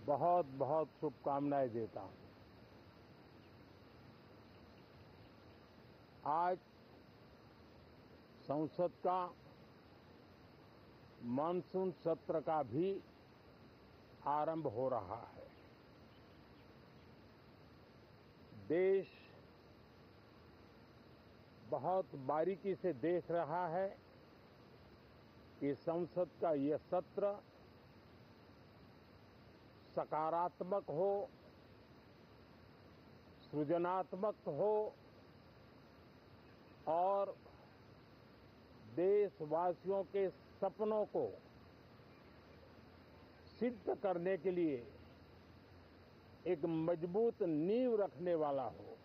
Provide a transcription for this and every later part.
बहुत बहुत शुभकामनाएं देता हूं। आज संसद का मानसून सत्र का भी आरंभ हो रहा है। देश बहुत बारीकी से देख रहा है कि संसद का यह सत्र सकारात्मक हो, सृजनात्मक हो और देशवासियों के सपनों को सिद्ध करने के लिए एक मजबूत नींव रखने वाला हो।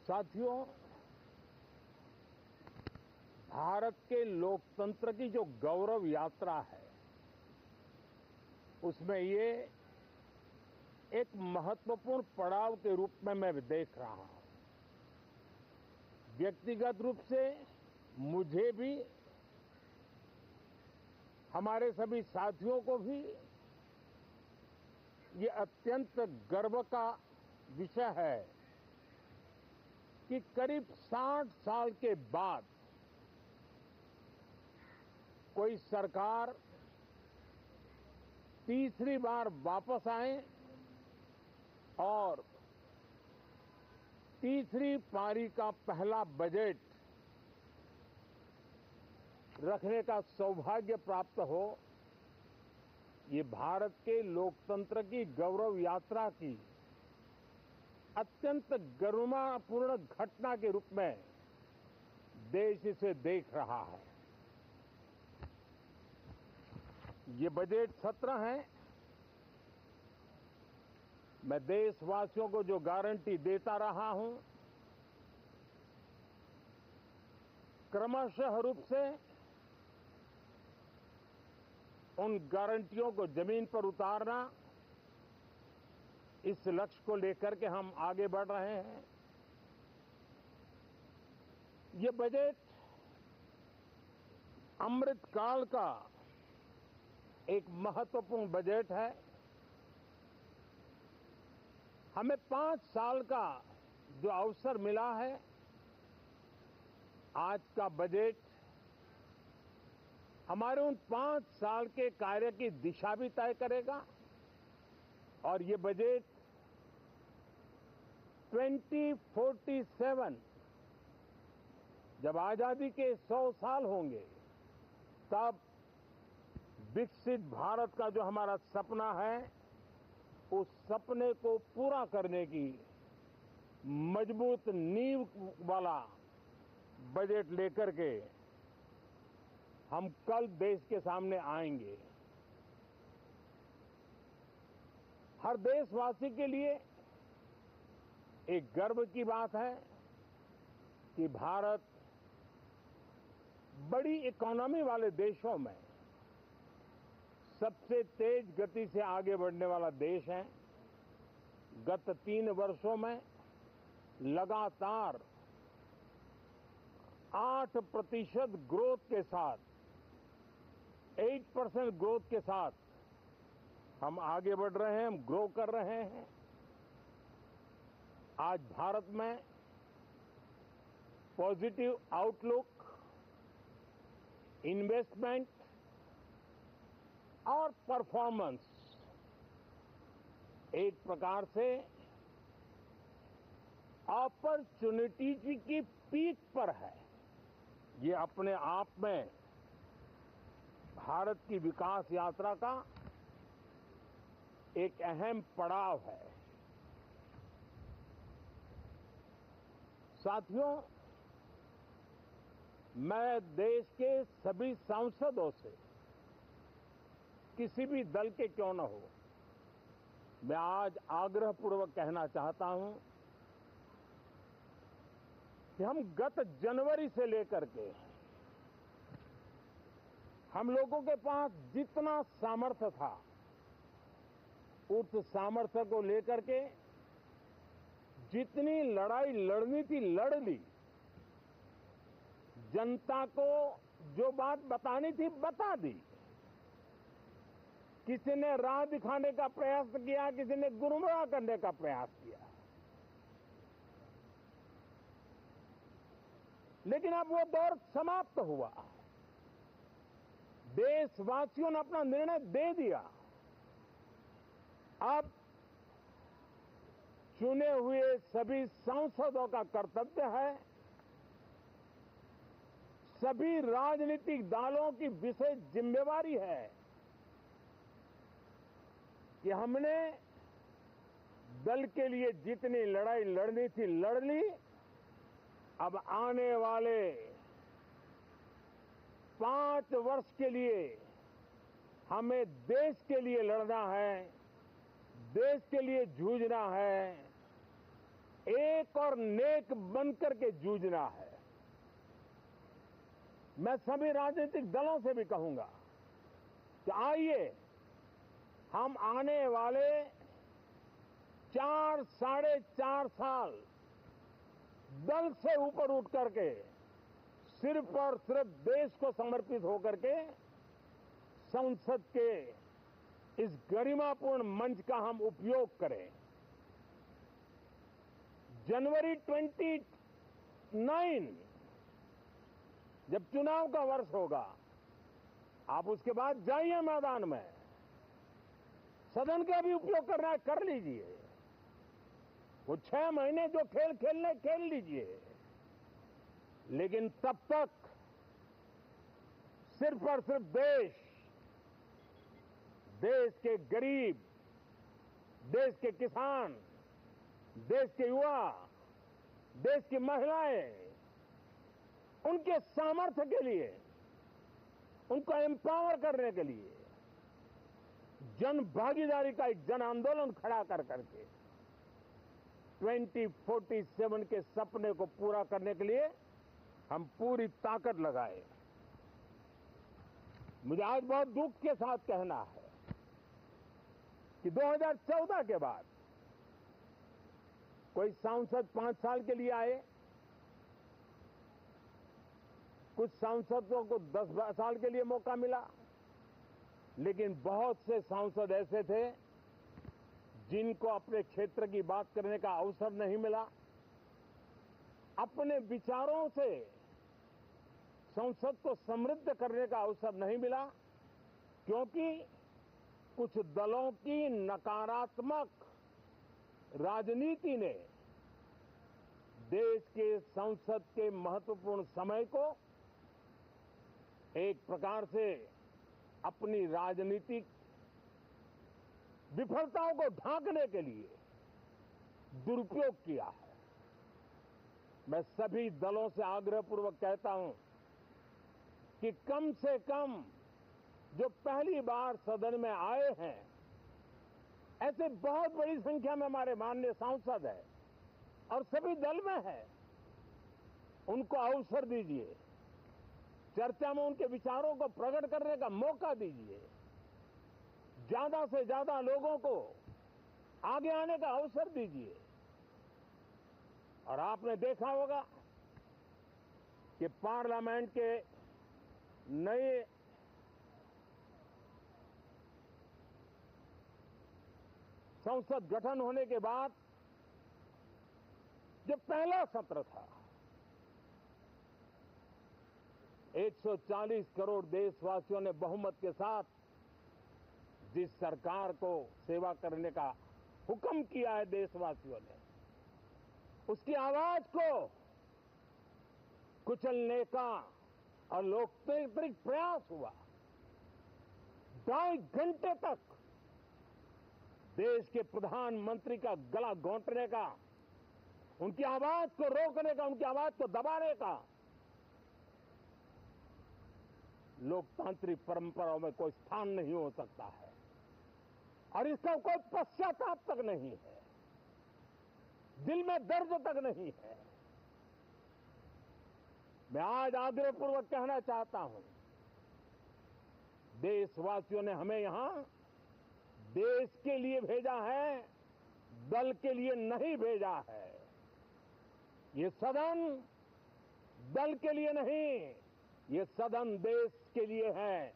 साथियों, भारत के लोकतंत्र की जो गौरव यात्रा है, उसमें ये एक महत्वपूर्ण पड़ाव के रूप में मैं देख रहा हूं। व्यक्तिगत रूप से मुझे भी, हमारे सभी साथियों को भी ये अत्यंत गर्व का विषय है कि करीब 60 साल के बाद कोई सरकार तीसरी बार वापस आए और तीसरी पारी का पहला बजट रखने का सौभाग्य प्राप्त हो। ये भारत के लोकतंत्र की गौरव यात्रा की अत्यंत गरिमापूर्ण घटना के रूप में देश इसे देख रहा है। ये बजट सत्र है, मैं देशवासियों को जो गारंटी देता रहा हूं, क्रमशः रूप से उन गारंटियों को जमीन पर उतारना, इस लक्ष्य को लेकर के हम आगे बढ़ रहे हैं। ये बजट अमृतकाल का एक महत्वपूर्ण बजट है। हमें 5 साल का जो अवसर मिला है, आज का बजट हमारे उन 5 साल के कार्य की दिशा भी तय करेगा और ये बजट 2047 जब आजादी के 100 साल होंगे, तब विकसित भारत का जो हमारा सपना है, उस सपने को पूरा करने की मजबूत नींव वाला बजट लेकर के हम कल देश के सामने आएंगे। हर देशवासी के लिए एक गर्व की बात है कि भारत बड़ी इकोनॉमी वाले देशों में सबसे तेज गति से आगे बढ़ने वाला देश है। गत 3 वर्षों में लगातार 8% ग्रोथ के साथ, 8% ग्रोथ के साथ हम आगे बढ़ रहे हैं, हम ग्रो कर रहे हैं। आज भारत में पॉजिटिव आउटलुक, इन्वेस्टमेंट और परफॉर्मेंस एक प्रकार से अपॉर्चुनिटी की पीक पर है। ये अपने आप में भारत की विकास यात्रा का एक अहम पड़ाव है। साथियों, मैं देश के सभी सांसदों से, किसी भी दल के क्यों न हो, मैं आज आग्रहपूर्वक कहना चाहता हूं कि हम गत जनवरी से लेकर के हम लोगों के पास जितना सामर्थ्य था, उस सामर्थ्य को लेकर के जितनी लड़ाई लड़नी थी लड़ ली। जनता को जो बात बतानी थी बता दी। किसी ने राह दिखाने का प्रयास किया, किसी ने गुमराह करने का प्रयास किया। लेकिन अब वो दौर समाप्त हुआ। देशवासियों ने अपना निर्णय दे दिया। अब चुने हुए सभी सांसदों का कर्तव्य है, सभी राजनीतिक दलों की विशेष जिम्मेवारी है कि हमने दल के लिए जितनी लड़ाई लड़नी थी लड़ ली। अब आने वाले 5 वर्ष के लिए हमें देश के लिए लड़ना है, देश के लिए जूझना है, एक और नेक बनकर के जूझना है। मैं सभी राजनीतिक दलों से भी कहूंगा कि आइए हम आने वाले 4 साढ़े 4 साल दल से ऊपर उठ करके सिर्फ और सिर्फ देश को समर्पित होकर के संसद के इस गरिमापूर्ण मंच का हम उपयोग करें। जनवरी 29 जब चुनाव का वर्ष होगा, आप उसके बाद जाइए मैदान में, सदन का भी उपयोग करना है कर लीजिए। वो 6 महीने जो खेल खेलने खेल लीजिए, लेकिन तब तक सिर्फ और सिर्फ देश के गरीब, देश के किसान, देश के युवा, देश की महिलाएं, उनके सामर्थ्य के लिए, उनको एम्पावर करने के लिए जन भागीदारी का एक जन आंदोलन खड़ा कर करके 2047 के सपने को पूरा करने के लिए हम पूरी ताकत लगाए। मुझे आज बहुत दुख के साथ कहना है कि 2014 के बाद कोई सांसद 5 साल के लिए आए, कुछ सांसदों को 10 साल के लिए मौका मिला, लेकिन बहुत से सांसद ऐसे थे जिनको अपने क्षेत्र की बात करने का अवसर नहीं मिला, अपने विचारों से संसद को समृद्ध करने का अवसर नहीं मिला, क्योंकि कुछ दलों की नकारात्मक राजनीति ने देश के संसद के महत्वपूर्ण समय को एक प्रकार से अपनी राजनीतिक विफलताओं को ढांकने के लिए दुरुपयोग किया है। मैं सभी दलों से आग्रहपूर्वक कहता हूं कि कम से कम जो पहली बार सदन में आए हैं, ऐसे बहुत बड़ी संख्या में हमारे माननीय सांसद हैं और सभी दल में है, उनको अवसर दीजिए, चर्चा में उनके विचारों को प्रकट करने का मौका दीजिए, ज्यादा से ज्यादा लोगों को आगे आने का अवसर दीजिए। और आपने देखा होगा कि पार्लियामेंट के नए संसद गठन होने के बाद जो पहला सत्र था, 140 करोड़ देशवासियों ने बहुमत के साथ जिस सरकार को सेवा करने का हुक्म किया है देशवासियों ने, उसकी आवाज को कुचलने का और लोकतांत्रिक प्रयास हुआ। 2.5 घंटे तक देश के प्रधानमंत्री का गला घोंटने का, उनकी आवाज को रोकने का, उनकी आवाज को दबाने का लोकतांत्रिक परंपराओं में कोई स्थान नहीं हो सकता है और इसका कोई पश्चाताप तक नहीं है, दिल में दर्द तक नहीं है। मैं आज आग्रहपूर्वक कहना चाहता हूं, देशवासियों ने हमें यहां देश के लिए भेजा है, दल के लिए नहीं भेजा है। ये सदन दल के लिए नहीं, ये सदन देश के लिए है।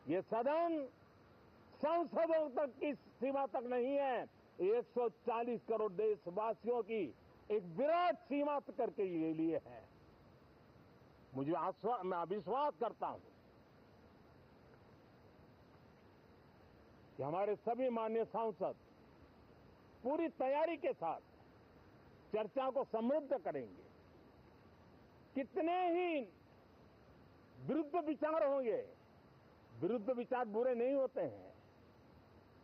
ये सदन सांसदों तक की सीमा तक नहीं है, 140 करोड़ देशवासियों की एक विराट सीमा करके ये लिए है। मैं विश्वास करता हूं कि हमारे सभी माननीय सांसद पूरी तैयारी के साथ चर्चा को समृद्ध करेंगे। कितने ही विरुद्ध विचार होंगे, विरुद्ध विचार बुरे नहीं होते हैं,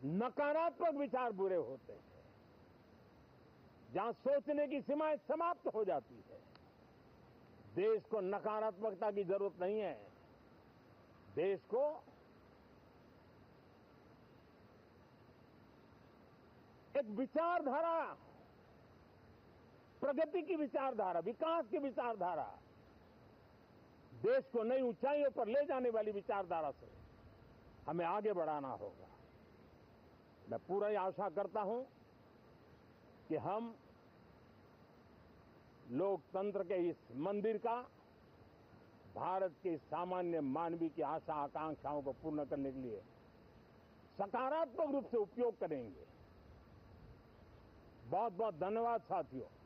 नकारात्मक विचार बुरे होते हैं। जहां सोचने की सीमाएं समाप्त हो जाती है, देश को नकारात्मकता की जरूरत नहीं है। देश को एक विचारधारा, प्रगति की विचारधारा, विकास की विचारधारा, देश को नई ऊंचाइयों पर ले जाने वाली विचारधारा से हमें आगे बढ़ाना होगा। मैं पूरा आशा करता हूं कि हम लोकतंत्र के इस मंदिर का भारत के सामान्य मानवीय की आशा आकांक्षाओं को पूर्ण करने के लिए सकारात्मक रूप से उपयोग करेंगे। बहुत बहुत धन्यवाद साथियों।